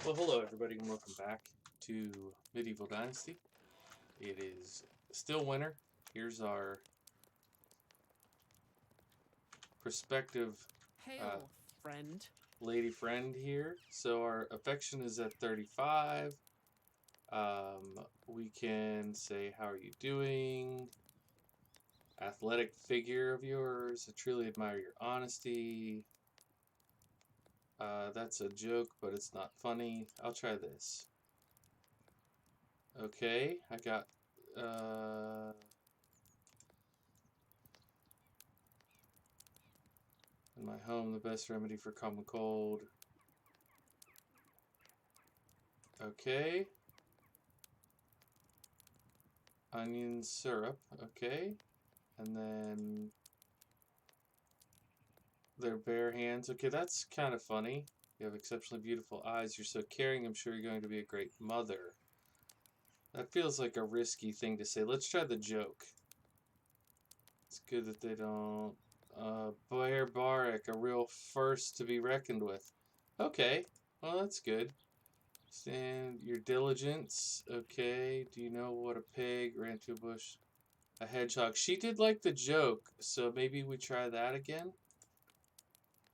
Well, hello everybody and welcome back to Medieval Dynasty. It is still winter. Here's our prospective Hail, friend. lady friend here. So our affection is at 35. We can say, how are you doing? Athletic figure of yours. I truly admire your honesty. That's a joke, but it's not funny. I'll try this. Okay, I got in my home, the best remedy for common cold. Okay. Onion syrup. Okay. And then their bare hands. Okay, that's kind of funny. You have exceptionally beautiful eyes. You're so caring. I'm sure you're going to be a great mother. That feels like a risky thing to say. Let's try the joke. It's good that they don't. Barbaric, a real first to be reckoned with. Okay, well, that's good. Stand your diligence. Okay, do you know what a pig ran to a bush? A hedgehog. She did like the joke, so maybe we try that again.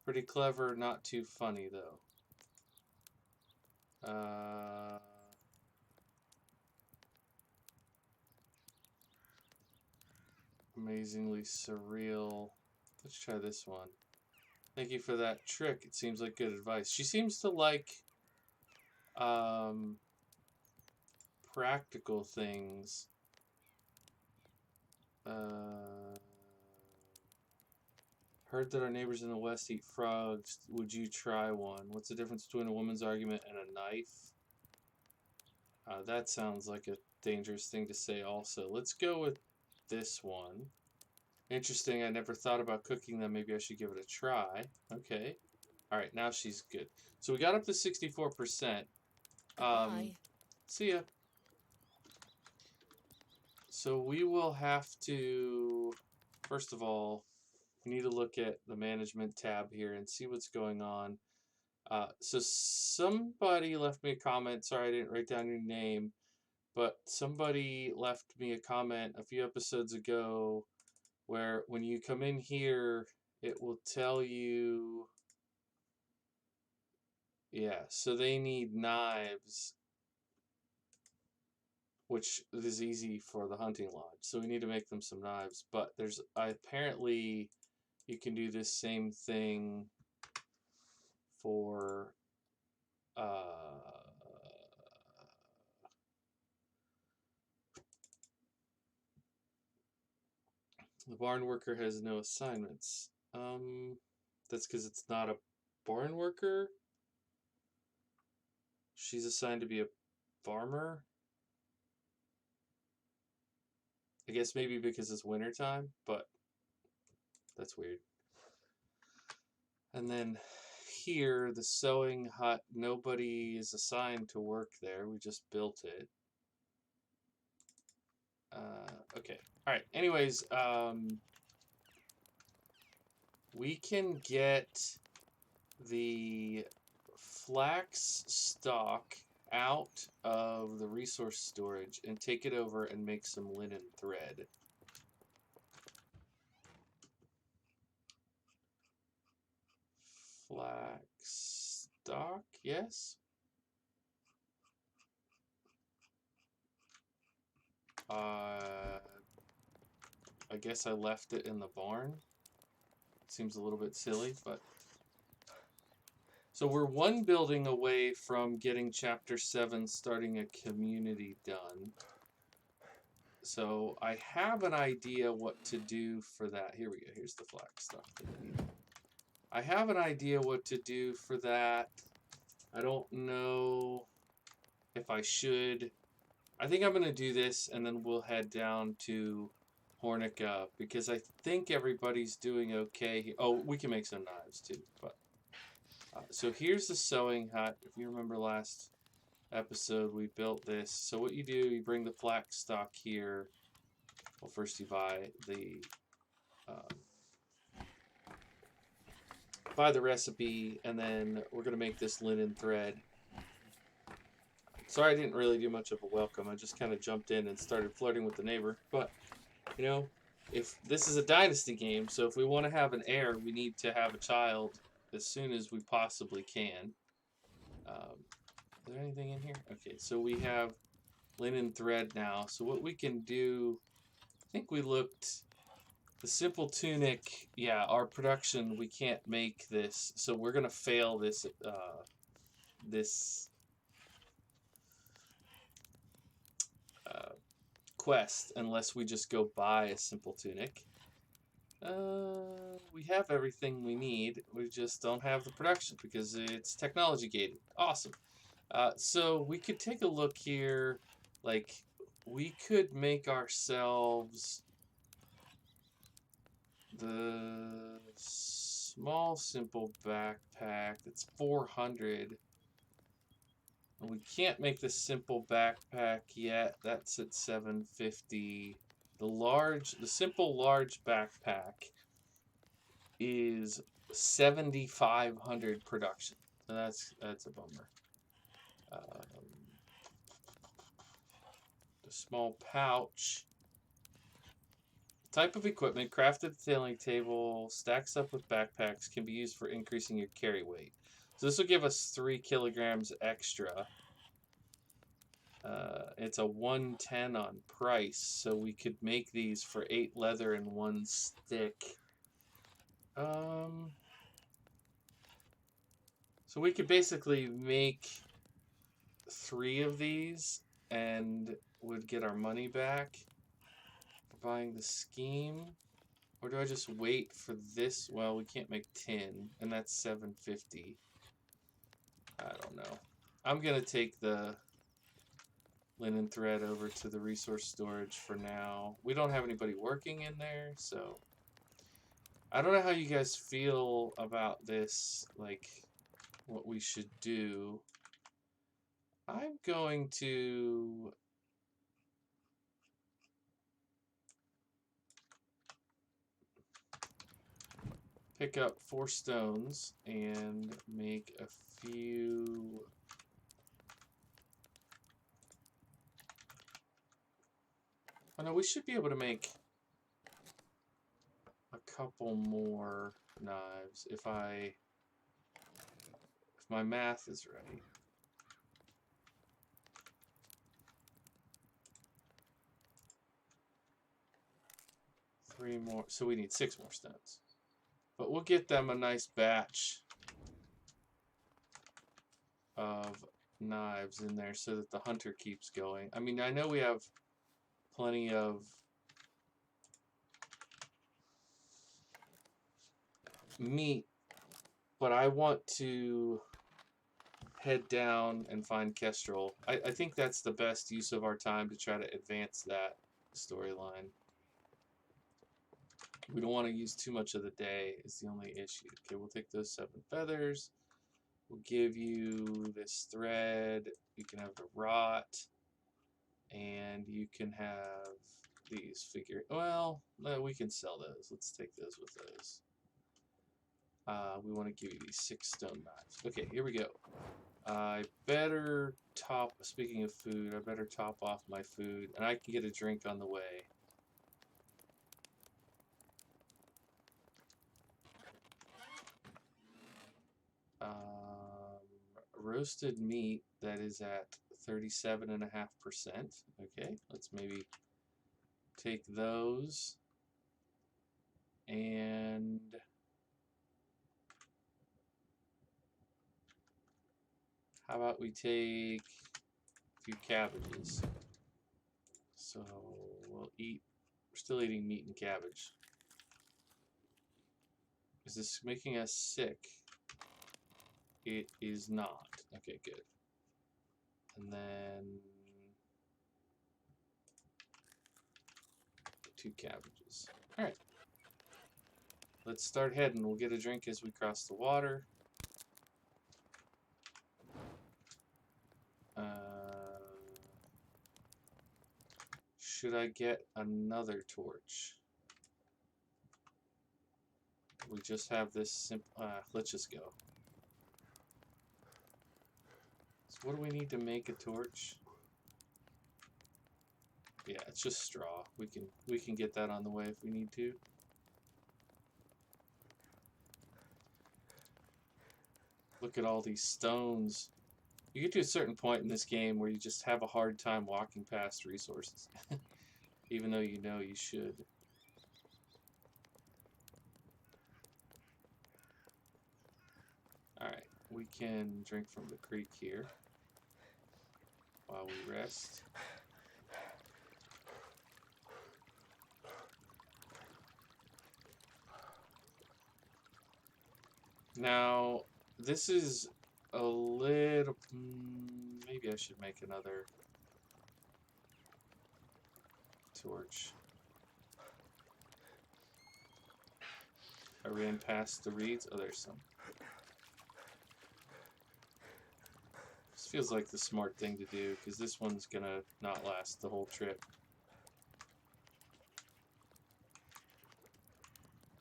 Pretty clever, not too funny though. Amazingly surreal. Let's try this one. Thank you for that trick. It seems like good advice. She seems to like um, practical things. Heard that our neighbors in the West eat frogs. Would you try one? What's the difference between a woman's argument and a knife? That sounds like a dangerous thing to say also. Let's go with this one. Interesting, I never thought about cooking them. Maybe I should give it a try. Okay. Alright, now she's good. So we got up to 64%. Goodbye. See ya. So we will have to, first of all, we need to look at the management tab here and see what's going on. So somebody left me a comment. Sorry I didn't write down your name, but somebody left me a comment a few episodes ago where when you come in here, it will tell you, yeah, so they need knives, which is easy for the hunting lodge. So we need to make them some knives, but there's apparently you can do this same thing for the barn worker has no assignments. That's because it's not a barn worker. She's assigned to be a farmer. I guess maybe because it's wintertime, but that's weird. And then here, the sewing hut, nobody is assigned to work there. We just built it. Okay. All right. Anyways, we can get the flax stock out of the resource storage and take it over and make some linen thread. Flax stock, yes. I guess I left it in the barn. Seems a little bit silly, but... So we're one building away from getting Chapter 7, starting a community done. So I have an idea what to do for that. Here we go. Here's the flax stuff that I need. I have an idea what to do for that. I don't know if I should. I think I'm going to do this, and then we'll head down to Hornica, because I think everybody's doing okay. Oh, we can make some knives, too. But so here's the sewing hut. If you remember last episode, we built this. So what you do, you bring the flax stock here. Well, first you buy the recipe, and then we're going to make this linen thread. Sorry I didn't really do much of a welcome. I just kind of jumped in and started flirting with the neighbor. But, you know, if this is a dynasty game, so if we want to have an heir, we need to have a child as soon as we possibly can. Is there anything in here? Okay, so we have linen thread now. So what we can do, I think we looked, the simple tunic, yeah, our production, we can't make this. So we're going to fail this, this quest unless we just go buy a simple tunic. We have everything we need. We just don't have the production because it's technology gated. Awesome. So we could take a look here. Like, we could make ourselves the small simple backpack. That's 400. And we can't make the simple backpack yet. That's at 750. The simple large backpack is 7,500 production. So that's a bummer. The small pouch. Type of equipment, crafted sailing table, stacks up with backpacks, can be used for increasing your carry weight. So this will give us 3 kilograms extra. It's a 110 on price, so we could make these for 8 leather and 1 stick. So we could basically make 3 of these and would get our money back for buying the scheme. Or do I just wait for this? Well, we can't make tin, and that's 750. I don't know. I'm going to take the linen thread over to the resource storage for now. We don't have anybody working in there, so I don't know how you guys feel about this, like what we should do. I'm going to pick up 4 stones and make a few. Oh no, we should be able to make a couple more knives if my math is right. Three more, so we need 6 more stones. But we'll get them a nice batch of knives in there so that the hunter keeps going. I mean, I know we have plenty of meat, but I want to head down and find Kestrel. I think that's the best use of our time to try to advance that storyline. We don't want to use too much of the day is the only issue. Okay, we'll take those 7 feathers. We'll give you this thread. You can have the rot. And you can have these figure. Well, we can sell those. Let's take those with those. We want to give you these 6 stone knives. Okay, here we go. I better top, speaking of food, I better top off my food. And I can get a drink on the way. Roasted meat that is at 37.5%. Okay, let's maybe take those. And how about we take a few cabbages? So we'll eat, we're still eating meat and cabbage. Is this making us sick? It is not. Okay, good. And then 2 cabbages. All right. Let's start heading. We'll get a drink as we cross the water. Should I get another torch? We just have this simple. Let's just go. Let's What do we need to make a torch? Yeah, it's just straw. We can get that on the way if we need to. Look at all these stones. You get to a certain point in this game where you just have a hard time walking past resources. Even though you know you should. Alright, we can drink from the creek here while we rest. Now, this is a little... maybe I should make another torch. I ran past the reeds. Oh, there's some. This feels like the smart thing to do, because this one's gonna not last the whole trip.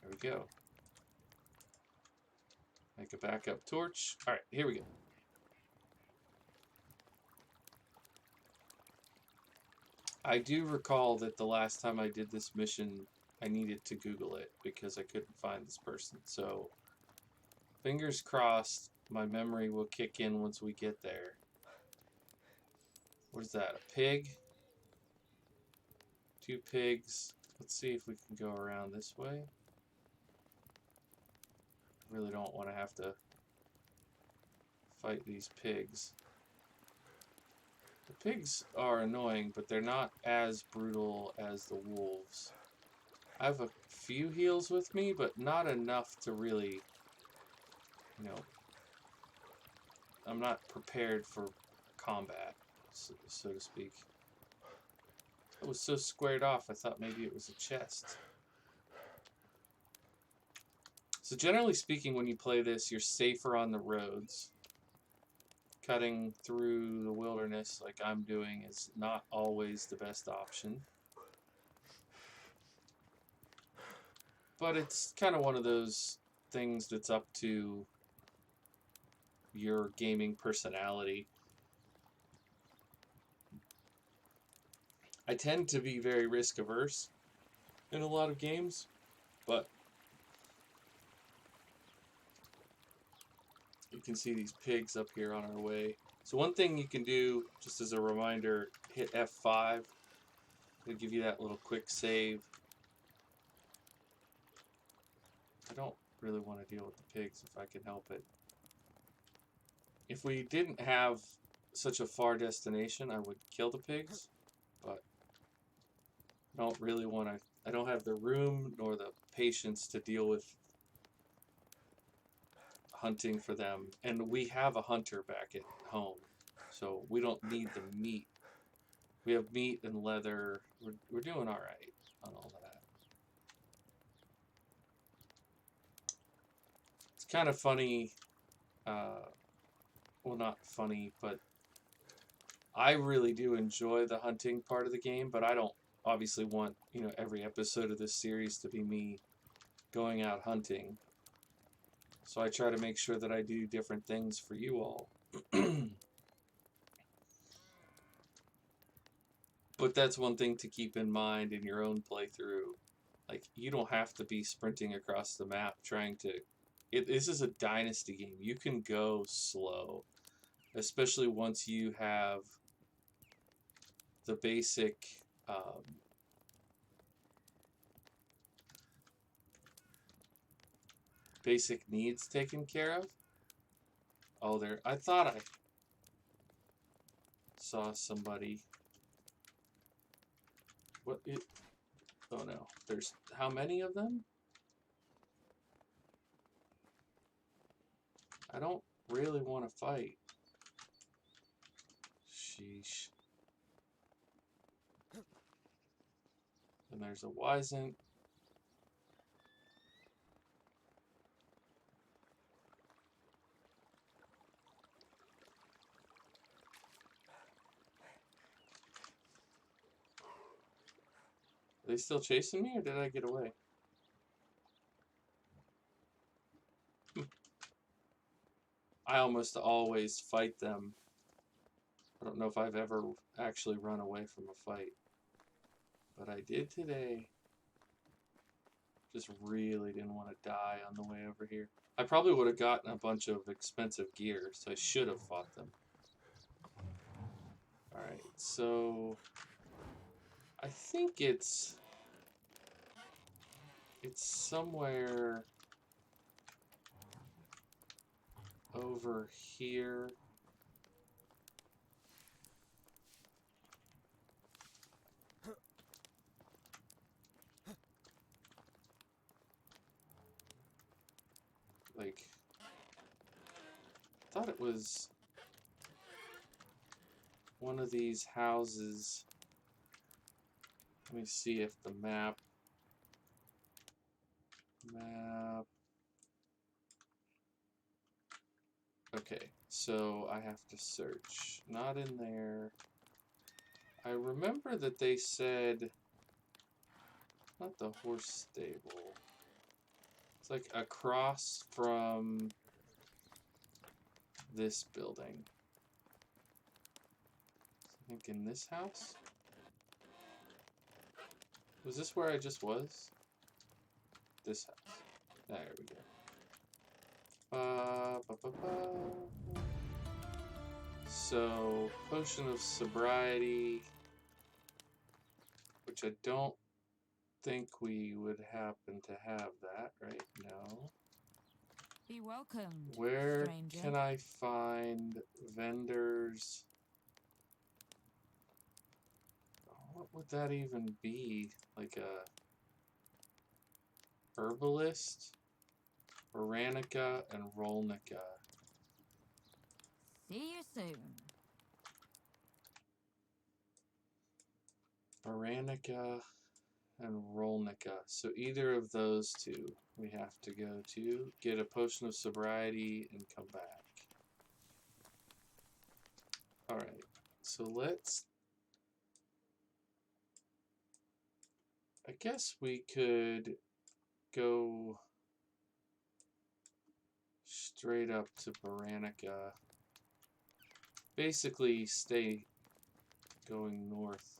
There we go. Make a backup torch. Alright, here we go. I do recall that the last time I did this mission, I needed to Google it because I couldn't find this person. So, fingers crossed, my memory will kick in once we get there. What is that? A pig? 2 pigs. Let's see if we can go around this way. Really don't want to have to fight these pigs. The pigs are annoying, but they're not as brutal as the wolves. I have a few heals with me, but not enough to really, you know, I'm not prepared for combat, so to speak. It was so squared off, I thought maybe it was a chest. So generally speaking, when you play this, you're safer on the roads. Cutting through the wilderness like I'm doing is not always the best option. But it's kind of one of those things that's up to your gaming personality. I tend to be very risk averse in a lot of games, but you can see these pigs up here on our way. So one thing you can do, just as a reminder, hit F5. It'll give you that little quick save. I don't really want to deal with the pigs if I can help it. If we didn't have such a far destination, I would kill the pigs, but I don't really want to. I don't have the room nor the patience to deal with hunting for them, and we have a hunter back at home, so we don't need the meat. We have meat and leather. We're doing all right on all of that. It's kind of funny. Well, not funny, but I really do enjoy the hunting part of the game, but I don't obviously want, you know, every episode of this series to be me going out hunting. So I try to make sure that I do different things for you all. But that's one thing to keep in mind in your own playthrough. Like, you don't have to be sprinting across the map trying to... This is a Dynasty game. You can go slow. Especially once you have the basic... basic needs taken care of. Oh, there. I thought I saw somebody. What? Oh no. There's how many of them? I don't really want to fight. Sheesh. And there's a Wisent. Are they still chasing me, or did I get away? I almost always fight them I don't know if I've ever actually run away from a fight, but I did today. Just really didn't want to die on the way over here. I probably would have gotten a bunch of expensive gear, so I should have fought them. Alright, so I think it's somewhere over here. Like, I thought it was one of these houses. Let me see if the map. Okay, so I have to search. Not in there. I remember that they said, not the horse stable. It's like across from this building. I think in this house? Was this where I just was? This house. There we go. So, potion of sobriety, which I don't think we would happen to have that, right? No. Be welcomed, Where stranger. can I find vendors? What would that even be? Like a herbalist? Veranica and Rolnica. See you soon. Veranica and Rolnica. So either of those two we have to go to, get a potion of sobriety, and come back. Alright, so let's... I guess we could go straight up to Veranica. Basically stay going north.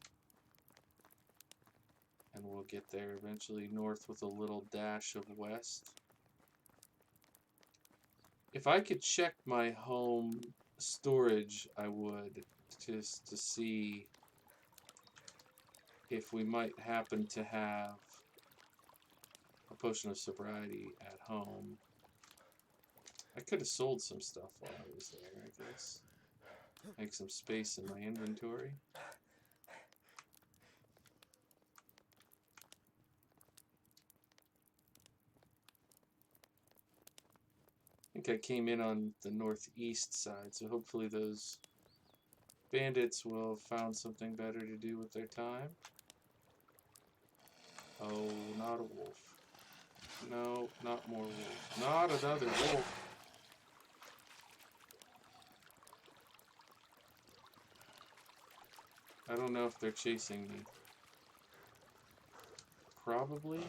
And we'll get there eventually, north with a little dash of west. If I could check my home storage, I would, just to see if we might happen to have a potion of sobriety at home. I could have sold some stuff while I was there, I guess. Make some space in my inventory. I think I came in on the northeast side, so hopefully those bandits will have found something better to do with their time. Oh, not a wolf. No, not more wolf. Not another wolf. I don't know if they're chasing me. Probably.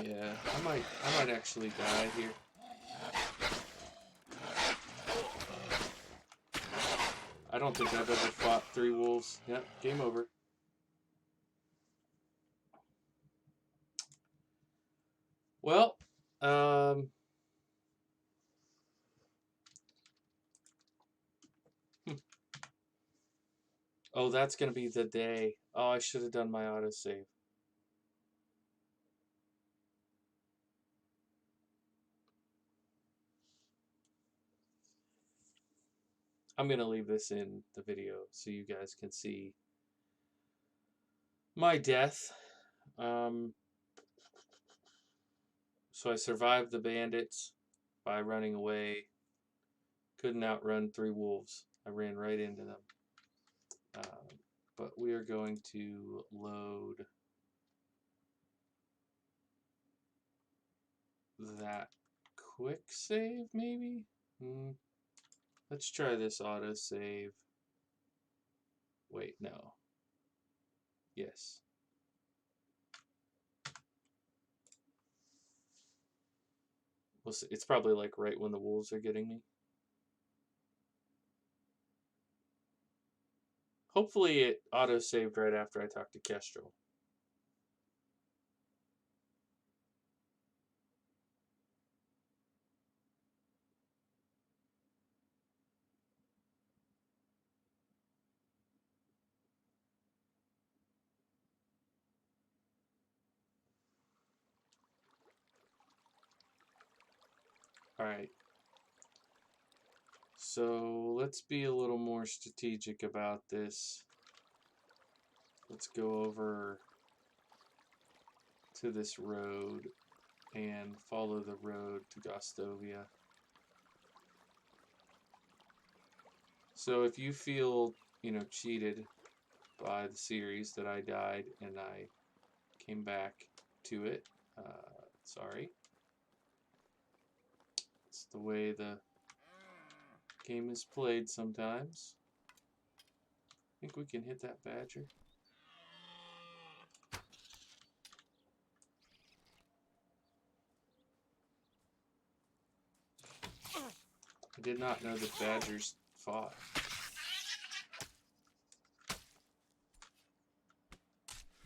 Yeah, I might actually die here. I don't think I've ever fought 3 wolves. Yep, game over. Well, oh, that's gonna be the day. Oh, I should have done my autosave. I'm gonna leave this in the video so you guys can see my death. So I survived the bandits by running away. Couldn't outrun 3 wolves. I ran right into them. But we are going to load that quick save, maybe? Let's try this autosave. Wait, no. Yes. We'll see. It's probably like right when the wolves are getting me. Hopefully it auto-saved right after I talked to Kestrel. Alright. So let's be a little more strategic about this. Let's go over to this road and follow the road to Gostovia. So if you feel, cheated by the series that I died and I came back to it, sorry. It's the way the game is played sometimes. I think we can hit that badger. I did not know that badgers fought.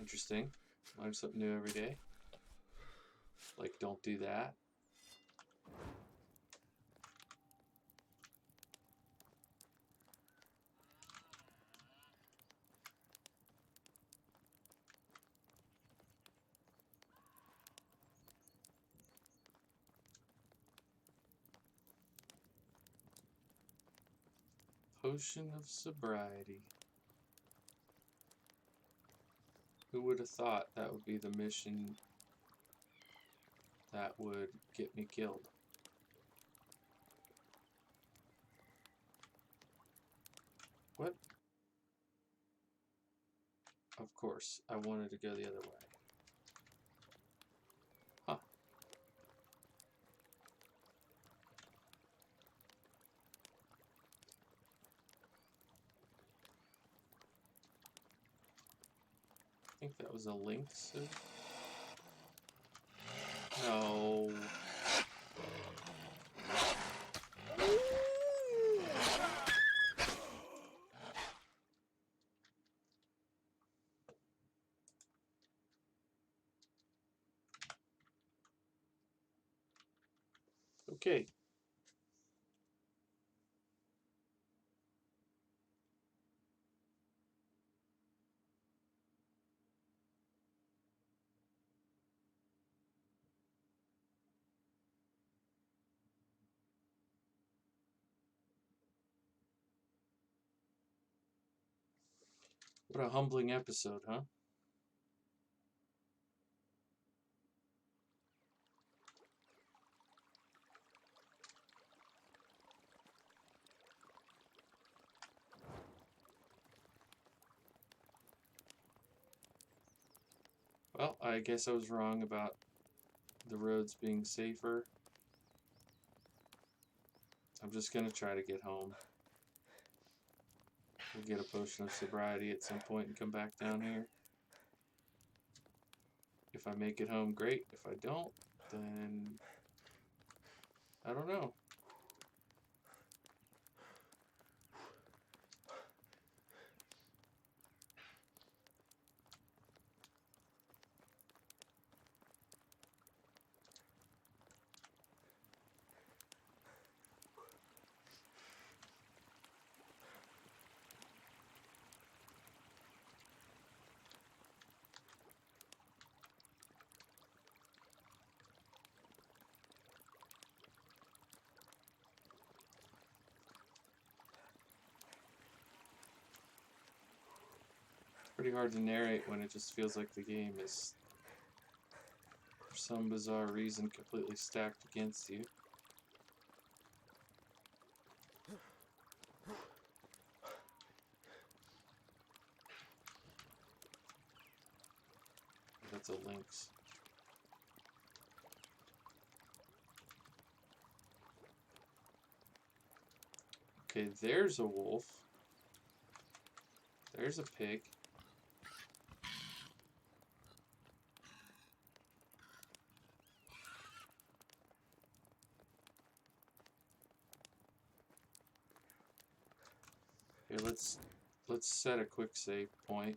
Interesting. Learn something new every day. Like, don't do that. Potion of sobriety. Who would have thought that would be the mission that would get me killed? What? Of course, I wanted to go the other way. Huh. I think that was a lynx. No. Okay. What a humbling episode, huh? Well, I guess I was wrong about the roads being safer. I'm just gonna try to get home. We'll get a potion of sobriety at some point and come back down here. If I make it home, great. If I don't, then I don't know. Pretty hard to narrate when it just feels like the game is, for some bizarre reason, completely stacked against you. That's a lynx. Okay, there's a wolf. There's a pig. Here, let's let's set a quick save point.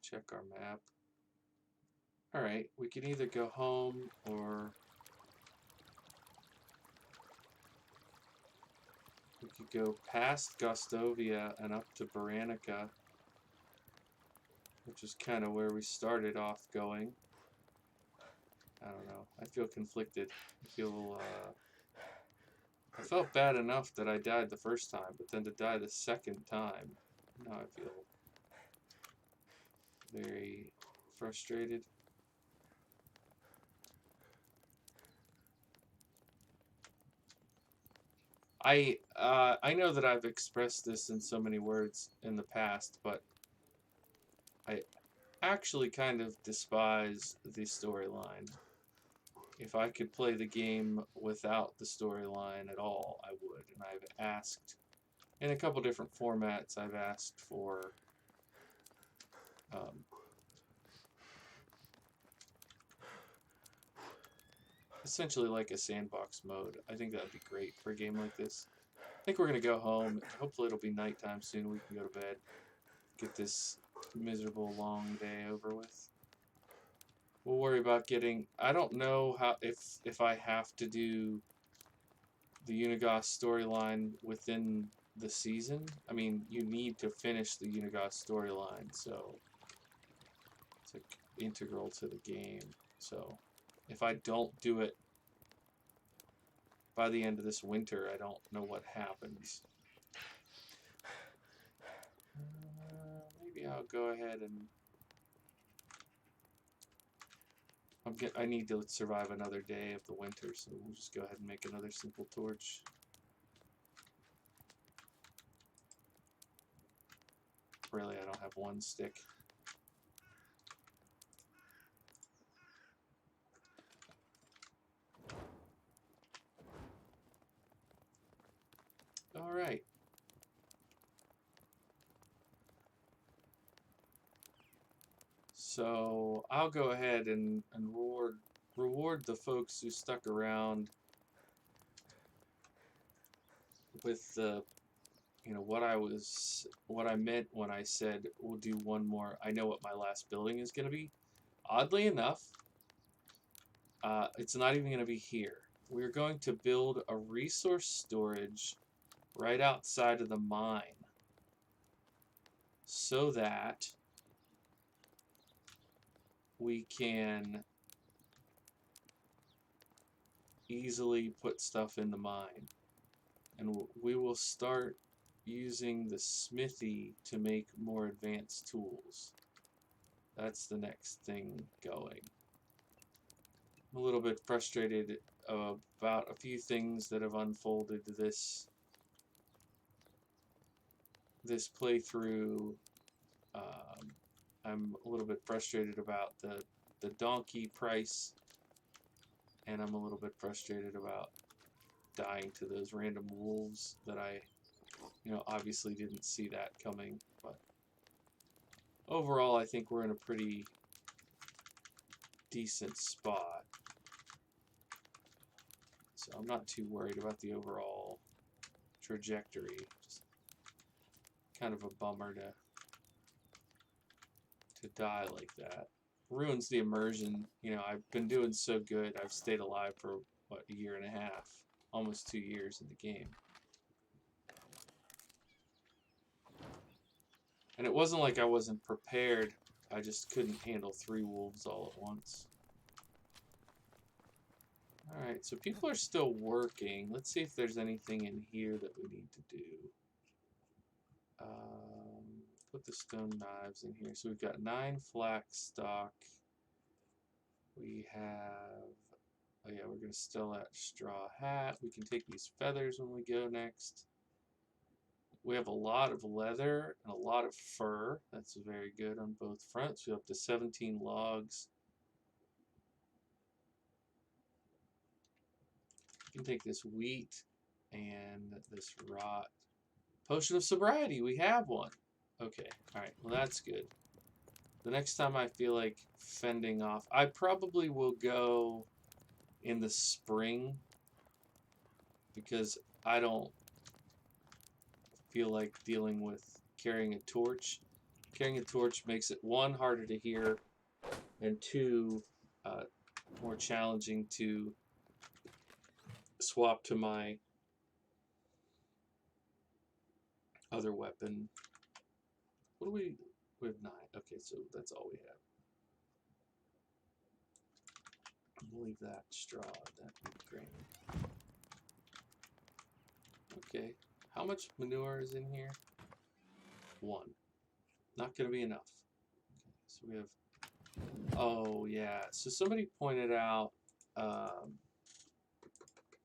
Check our map. Alright, we can either go home or we could go past Gostovia and up to Baranica, which is kind of where we started off going. I don't know. I feel conflicted. I felt bad enough that I died the first time, but then to die the second time, now I feel very frustrated. I know that I've expressed this in so many words in the past, but I actually kind of despise the storyline. If I could play the game without the storyline at all, I would. And I've asked, in a couple different formats, I've asked for essentially like a sandbox mode. I think that'd be great for a game like this. I think we're going to go home. Hopefully it'll be nighttime soon. We can go to bed. Get this miserable long day over with. We'll worry about getting... I don't know how if I have to do the Unigoth storyline within the season. I mean, you need to finish the Unigoth storyline, so it's like integral to the game. So if I don't do it by the end of this winter, I don't know what happens. Maybe I'll go ahead and... I need to survive another day of the winter, so we'll just go ahead and make another simple torch. Really, I don't have one stick. All right. So I'll go ahead and reward the folks who stuck around with the, you know, what I meant when I said we'll do one more. I know what my last building is going to be. Oddly enough, it's not even going to be here. We're going to build a resource storage right outside of the mine so that we can easily put stuff in the mine. And we will start using the smithy to make more advanced tools. That's the next thing going. I'm a little bit frustrated about a few things that have unfolded this playthrough. I'm a little bit frustrated about the donkey price, and I'm a little bit frustrated about dying to those random wolves that I, you know, obviously didn't see that coming. But overall, I think we're in a pretty decent spot. So I'm not too worried about the overall trajectory. Just kind of a bummer to die like that. Ruins the immersion. You know, I've been doing so good. I've stayed alive for, what, a year and a half. Almost 2 years in the game. And it wasn't like I wasn't prepared. I just couldn't handle 3 wolves all at once. Alright, so people are still working. Let's see if there's anything in here that we need to do. Put the stone knives in here. So we've got 9 flax stock. We have... Oh yeah, we're going to steal that straw hat. We can take these feathers when we go next. We have a lot of leather and a lot of fur. That's very good on both fronts. We're up to 17 logs. We can take this wheat and this rot. Potion of sobriety. We have one. Okay. Alright. Well, that's good. The next time I feel like fending off, I probably will go in the spring because I don't feel like dealing with carrying a torch. Carrying a torch makes it, one, harder to hear, and two, more challenging to swap to my other weapon. What do we have 9. Okay, so that's all we have. We'll leave that straw, that grain. Okay, how much manure is in here? 1. Not gonna be enough. Okay, so we have, oh yeah, so somebody pointed out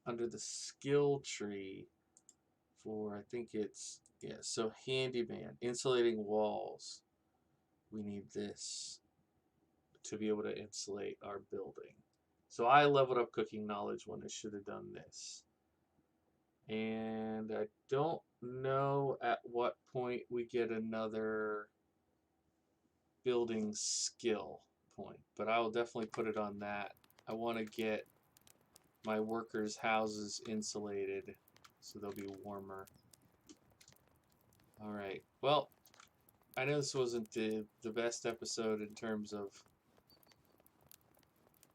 under the skill tree for, I think it's, yeah, so handyman, insulating walls. We need this to be able to insulate our building. So I leveled up cooking knowledge when I should have done this. And I don't know at what point we get another building skill point, but I will definitely put it on that. I want to get my workers' houses insulated so they'll be warmer. Alright, well, I know this wasn't the best episode in terms of,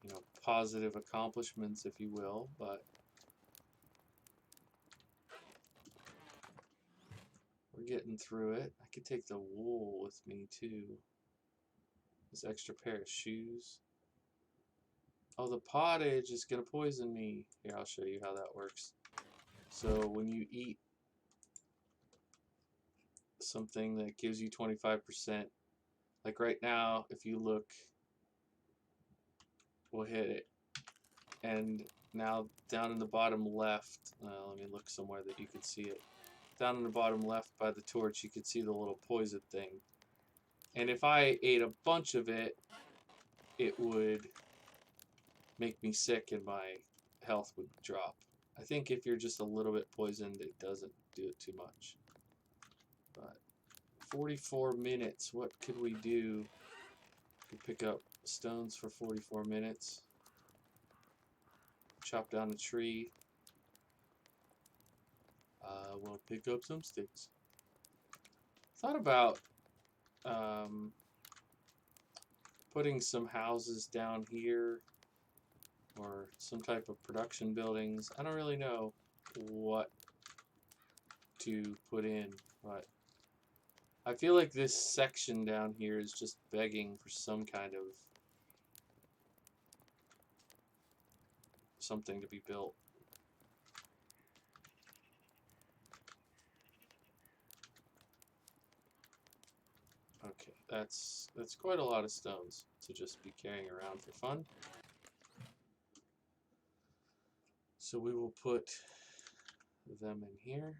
you know, positive accomplishments, if you will, but we're getting through it. I could take the wool with me too. This extra pair of shoes. Oh, the pottage is gonna poison me. Here, I'll show you how that works. So when you eat something that gives you 25%, like right now, if you look, we'll hit it. And now down in the bottom left, let me look somewhere that you can see it. Down in the bottom left by the torch, you can see the little poison thing. And if I ate a bunch of it, it would make me sick and my health would drop. I think if you're just a little bit poisoned, it doesn't do it too much. But 44 minutes, what could we do? We could pick up stones for 44 minutes. Chop down a tree. We'll pick up some sticks. Thought about putting some houses down here or some type of production buildings. I don't really know what to put in, but I feel like this section down here is just begging for some kind of something to be built. Okay, that's quite a lot of stones to just be carrying around for fun. So we will put them in here.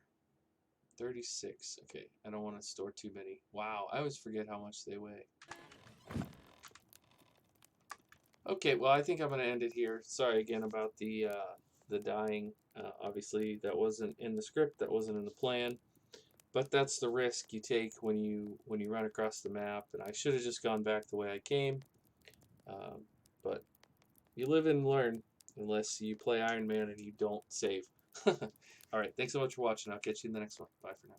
36. Okay, I don't want to store too many. Wow, I always forget how much they weigh. Okay, well, I think I'm going to end it here. Sorry again about the dying. Obviously, that wasn't in the script. That wasn't in the plan. But that's the risk you take when you run across the map. And I should have just gone back the way I came. But you live and learn unless you play Iron Man and you don't save. All right, thanks so much for watching. I'll catch you in the next one. Bye for now.